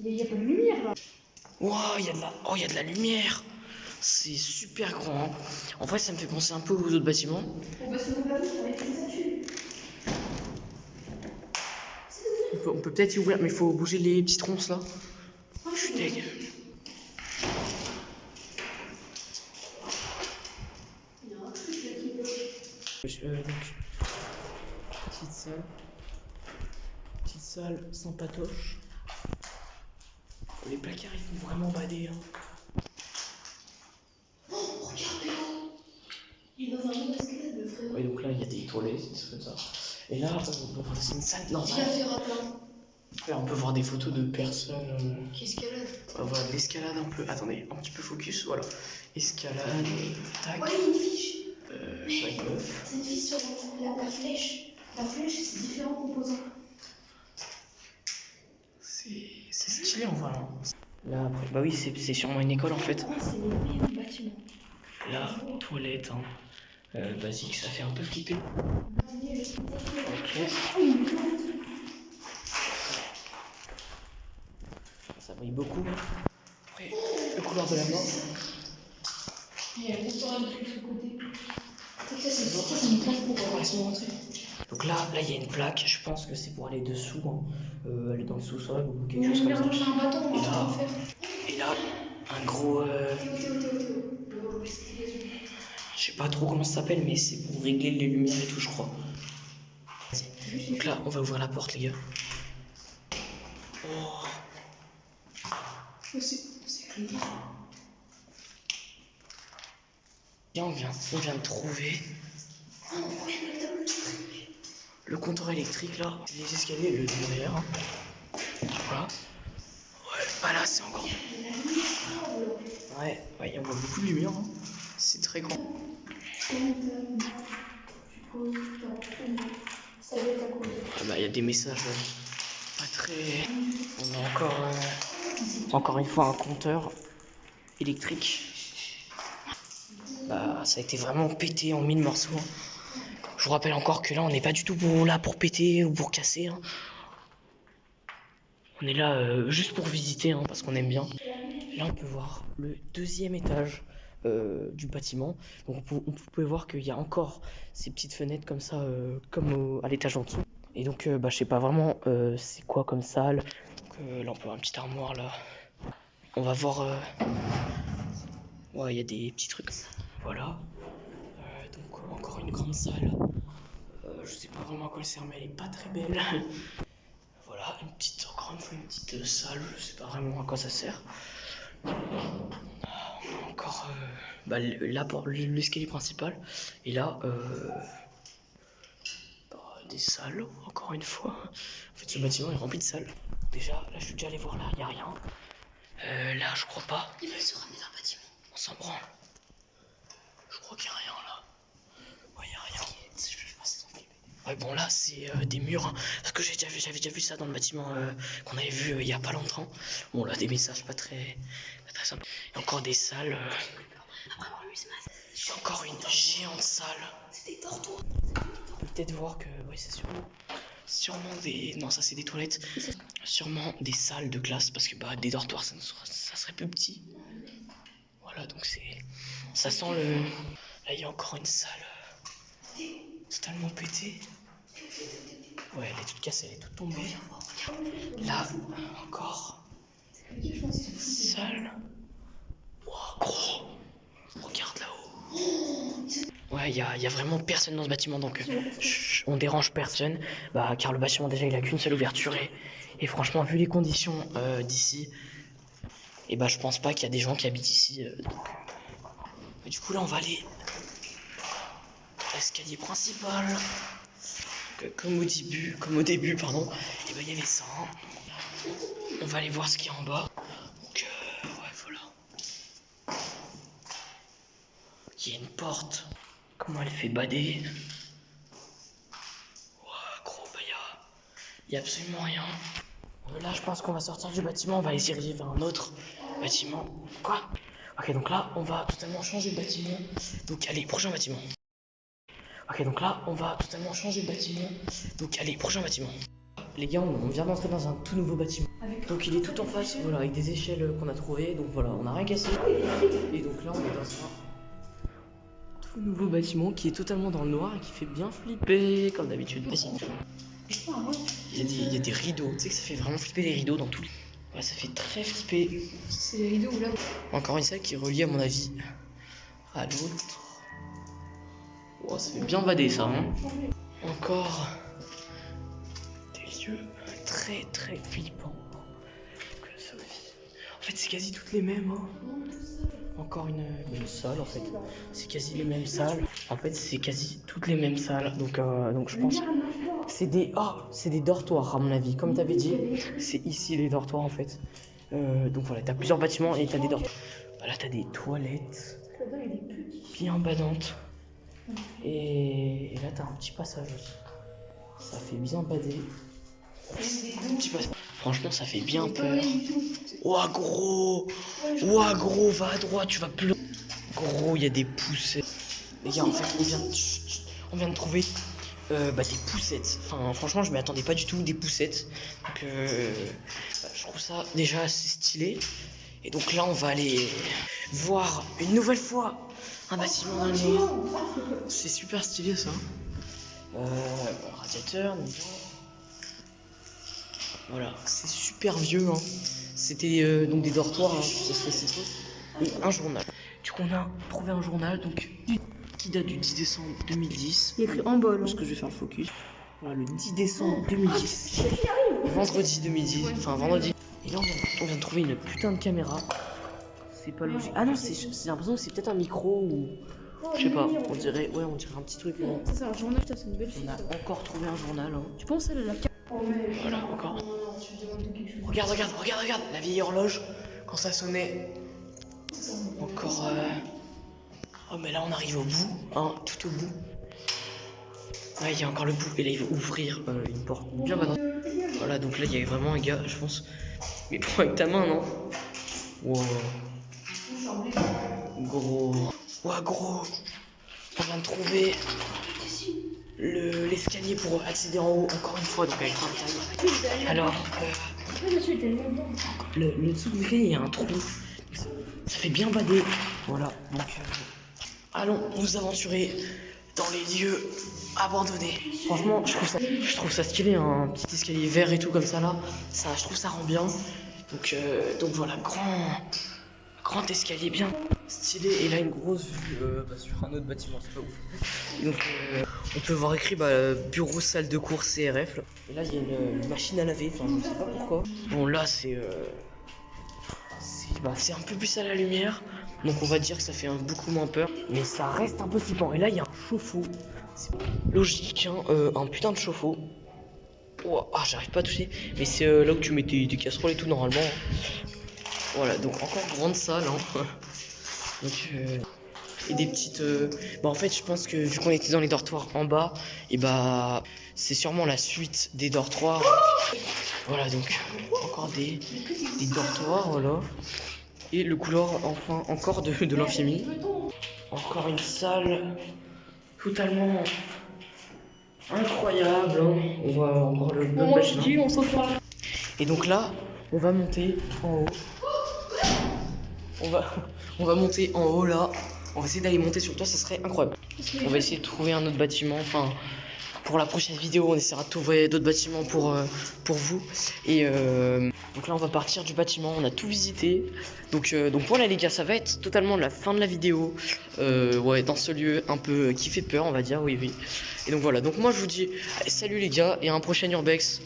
Il y a pas de lumière là. Waouh, il y a de la lumière. C'est super grand. Hein. En vrai, ça me fait penser un peu aux autres bâtiments. Au bâtiment de la ville, on va écrire ça dessus. On peut peut-être y ouvrir, mais il faut bouger les petites ronces là. Je suis deg. Donc, petite salle sans patoche. Les placards ils font vraiment bader. Hein. Oh, regardez-le. Il est dans un monde d'escalade, le frère. Oui, donc là il y a des toilettes, des trucs comme ça. Et là, c'est une salle. Non, il va faire un plein. On peut voir des photos de personnes. Qui escalade. On va voir de l'escalade un peu. Attendez, un petit peu focus, voilà. Escalade, tac. Ouais, il y a une fiche. Mais cette fiche sur la flèche. La flèche, c'est différents composants. C'est stylé en vrai. Hein. Là, après, bah oui, c'est sûrement une école en fait. C'est les meilleurs bâtiments. Là, toilette, hein. Basique, ça fait un peu flipper. Ok. Ça brille beaucoup. Après, le couloir de la mort. Il y a le restaurant de ce côté. Ça, c'est une plaque pour se rentrer. Donc là, il y a une plaque. Je pense que c'est pour aller dessous. Hein. Aller dans le sous-sol ou quelque chose comme ça. Un bâton, et là, un gros. Je sais pas trop comment ça s'appelle, mais c'est pour régler les lumières et tout, je crois. Donc là, on va ouvrir la porte, les gars. Oh. C'est clair. On vient de trouver le compteur électrique là, les escaliers, le derrière. Hein. Voilà. Ouais, bah là c'est encore. Ouais, on voit beaucoup de lumière. Hein. C'est très grand. Ah bah il y a des messages pas très. On a encore une fois un compteur électrique. Bah ça a été vraiment pété en 1000 morceaux. Hein. Je vous rappelle encore que là on n'est pas du tout là pour péter ou pour casser. Hein. On est là juste pour visiter hein, parce qu'on aime bien. Là on peut voir le deuxième étage du bâtiment. Donc vous pouvez voir qu'il y a encore ces petites fenêtres comme ça comme à l'étage en dessous. Et donc bah je sais pas vraiment c'est quoi comme salle. Donc, là on peut voir une petite armoire là. On va voir. Ouais il y a des petits trucs. Voilà. Donc encore une grande salle. Je sais pas vraiment à quoi elle sert mais elle est pas très belle. Voilà, encore une fois une petite salle, je sais pas vraiment à quoi ça sert. On a encore là pour l'escalier principal. Et là, des salles, encore une fois. En fait, ce bâtiment est rempli de salles. Déjà, là, je suis déjà allé voir là, il y a rien. Là, je crois pas. Ils veulent se ramener dans le bâtiment. On s'en branle. Je crois qu'il y a rien là. Ouais, il y a rien. Ouais, bon là c'est des murs, hein, parce que j'avais déjà vu ça dans le bâtiment qu'on avait vu il y a pas longtemps. Bon là des messages pas très simples. Il y a encore des salles. Il y a encore une géante salle. C'est des dortoirs. On peut peut-être voir que ouais c'est sûrement des. Non ça c'est des toilettes. Sûrement des salles de classe parce que bah des dortoirs ça serait plus petit. Voilà donc ça sent le. Là il y a encore une salle totalement pétée. Ouais, elle est toute cassée, elle est toute tombée. Là, encore. Salle. Wow, gros. Regarde là-haut. Ouais, il y a vraiment personne dans ce bâtiment, donc on dérange personne. Bah, car le bâtiment, déjà, il a qu'une seule ouverture. Et franchement, vu les conditions d'ici, et bah, je pense pas qu'il y a des gens qui habitent ici. Et du coup, là, on va aller à l'escalier principal. Comme au début, pardon, et ben il y avait ça. Hein. On va aller voir ce qu'il y a en bas. Donc ouais voilà. Il y a une porte. Comment elle fait bader. Ouais gros bah y a absolument rien. Là je pense qu'on va sortir du bâtiment, on va aller diriger vers un autre bâtiment. Quoi? Ok donc là on va totalement changer de bâtiment. Donc allez, prochain bâtiment. Ok donc là on va totalement changer de bâtiment. Donc allez, prochain bâtiment. Les gars, on vient d'entrer dans un tout nouveau bâtiment. Donc il est tout en face, voilà, avec des échelles qu'on a trouvées. Donc voilà, on n'a rien cassé. Et donc là, on est dans un tout nouveau bâtiment qui est totalement dans le noir et qui fait bien flipper, comme d'habitude. Vas-y. Il y a des rideaux, tu sais que ça fait vraiment flipper les rideaux dans tout. Ouais, ça fait très flipper. C'est les rideaux ou là? Encore une salle qui est reliée à mon avis à l'autre. Oh, ça fait bien bader ça, hein. Encore des lieux très très flippants. En fait, c'est quasi toutes les mêmes. Hein. Encore une salle en fait. C'est quasi les mêmes salles. En fait, c'est quasi toutes les mêmes salles. Donc je pense c'est des dortoirs à mon avis. Comme t'avais dit, c'est ici les dortoirs en fait. Donc voilà, t'as plusieurs bâtiments et t'as des dortoirs. Là, t'as des toilettes bien badantes. Et là, t'as un petit passage aussi. Ça fait bien bader. Franchement, ça fait bien peur. Ouah, gros! Ouah, gros, va à droite, tu vas plus. Gros, il y a des poussettes. Les gars, en fait, on vient de trouver des poussettes. Enfin, franchement, je m'y attendais pas du tout, des poussettes. Donc, je trouve ça déjà assez stylé. Et donc là, on va aller voir une nouvelle fois un bâtiment dans le noir. C'est super stylé, ça. Radiateur, voilà, c'est super vieux. Hein. C'était donc des dortoirs, hein, ça se fait, et un journal. Du coup, on a trouvé un journal donc qui date du 10 décembre 2010. Il est écrit en bol. Parce que je vais faire le focus. Voilà, le 10 décembre 2010. Vendredi 2010. Enfin, vendredi. Et là, on vient de trouver une putain de caméra. C'est pas logique. Ah non, j'ai l'impression que c'est peut-être un micro ou. Je sais pas, on dirait un petit truc. Ça, c'est un journal, c'est une belle On a encore trouvé un journal. Hein. Tu penses elle a la carte? Voilà, encore. Regarde, la vieille horloge, quand ça sonnait. Encore. Oh, mais là, on arrive au bout, hein, tout au bout. Ouais, il y a encore le bout, et là, il va ouvrir une porte bien maintenant. Voilà, donc là, il y a vraiment un gars, je pense. Mais prends avec ta main, non? Wow. Gros. Ouah, gros. On vient de trouver l'escalier pour accéder en haut, encore une fois, donc avec un taille. Alors, le dessous du l'escalier, il y a un trou. Ça fait bien bader. Voilà, donc allons nous aventurer dans les lieux abandonnés. Franchement, je trouve ça stylé, hein, un petit escalier vert et tout comme ça là. Ça, je trouve ça rend bien. Donc voilà, grand escalier bien stylé. Et là, une grosse vue sur un autre bâtiment, c'est pas ouf. Et donc, on peut voir écrit bureau, salle de cours, CRF. Là. Et là, il y a une machine à laver, enfin, je sais pas pourquoi. Bon, là, c'est un peu plus à la lumière. Donc, on va dire que ça fait beaucoup moins peur. Mais ça reste un peu flippant. Et là, il y a un chauffe-eau. C'est logique, hein, un putain de chauffe-eau. Oh, j'arrive pas à toucher. Mais c'est là que tu mets des casseroles et tout, normalement. Voilà, donc encore grande salle. Hein. Donc, et des petites. En fait, je pense que vu qu'on était dans les dortoirs en bas, et c'est sûrement la suite des dortoirs. Voilà, donc encore des dortoirs, voilà. Et le couloir, enfin, encore de l'infirmier. Encore une salle totalement incroyable. Hein. On va encore le bon bâtiment. Et donc là, on va monter en haut. On va monter en haut là. On va essayer d'aller monter sur le toit, ça serait incroyable. On va essayer de trouver un autre bâtiment. Enfin, pour la prochaine vidéo, on essaiera de trouver d'autres bâtiments pour vous. Et donc là, on va partir du bâtiment. On a tout visité. Donc voilà les gars, ça va être totalement la fin de la vidéo. Ouais, dans ce lieu un peu qui fait peur, on va dire. Oui. Et donc voilà. Donc moi, je vous dis salut les gars et à un prochain Urbex.